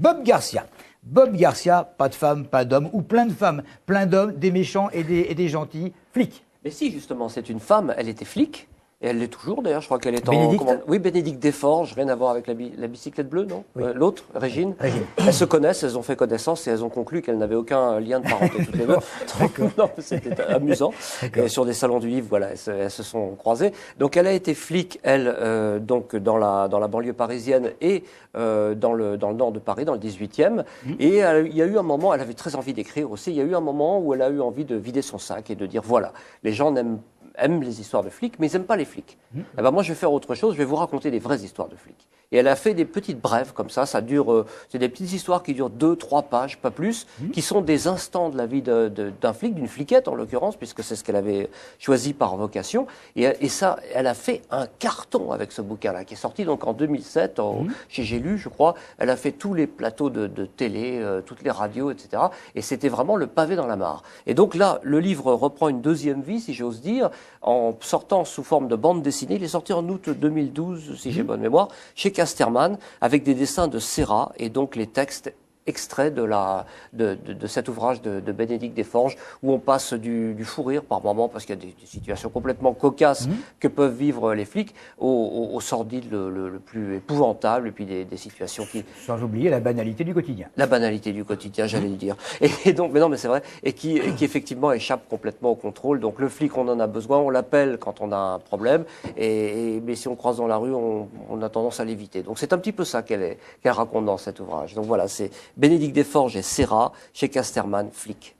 Bob Garcia. Bob Garcia, pas de femmes, pas d'hommes, ou plein de femmes, plein d'hommes, des méchants et des gentils, flics. Mais si, justement, c'est une femme, elle était flic. Et elle l'est toujours, d'ailleurs, je crois qu'elle est Bénédicte. Oui, Bénédicte Desforges, rien à voir avec la bicyclette bleue, non Oui. L'autre, Régine. Régine. Elles se connaissent, elles ont fait connaissance et elles ont conclu qu'elles n'avaient aucun lien de parenté toutes les deux. Donc, non, c'était amusant. Et sur des salons du livre, voilà, elles se sont croisées. Donc elle a été flic, elle, donc dans la banlieue parisienne et dans le nord de Paris, dans le 18e. Et il y a eu un moment, elle avait très envie d'écrire aussi, il y a eu un moment où elle a eu envie de vider son sac et de dire, voilà, les gens aiment les histoires de flics, mais ils n'aiment pas les flics. Eh ben moi, je vais faire autre chose, je vais vous raconter des vraies histoires de flics. Et elle a fait des petites brèves comme ça dure, c'est des petites histoires qui durent 2-3 pages, pas plus, qui sont des instants de la vie d'un flic, d'une fliquette en l'occurrence, puisque c'est ce qu'elle avait choisi par vocation. Et ça, elle a fait un carton avec ce bouquin-là, qui est sorti donc en 2007, chez J'ai lu, je crois. Elle a fait tous les plateaux de télé, toutes les radios, etc. Et c'était vraiment le pavé dans la mare. Et donc là, le livre reprend une deuxième vie, si j'ose dire, en sortant sous forme de bande dessinée. Il est sorti en août 2012, si j'ai bonne mémoire, chez Casterman, avec des dessins de Serra et donc les textes extraits de cet ouvrage de Bénédicte Desforges, où on passe du fou rire par moment, parce qu'il y a des situations complètement cocasses que peuvent vivre les flics, au sordide le plus épouvantable, et puis des situations qui... Sans oublier la banalité du quotidien. La banalité du quotidien, j'allais le dire. Et donc, mais non, mais c'est vrai, et qui effectivement échappe complètement au contrôle. Donc le flic, on en a besoin, on l'appelle quand on a un problème, mais si on croise dans la rue, on a tendance à l'éviter. Donc c'est un petit peu ça qu'elle raconte dans cet ouvrage. Donc voilà, c'est Bénédicte Desforges et Serra, chez Casterman, flic.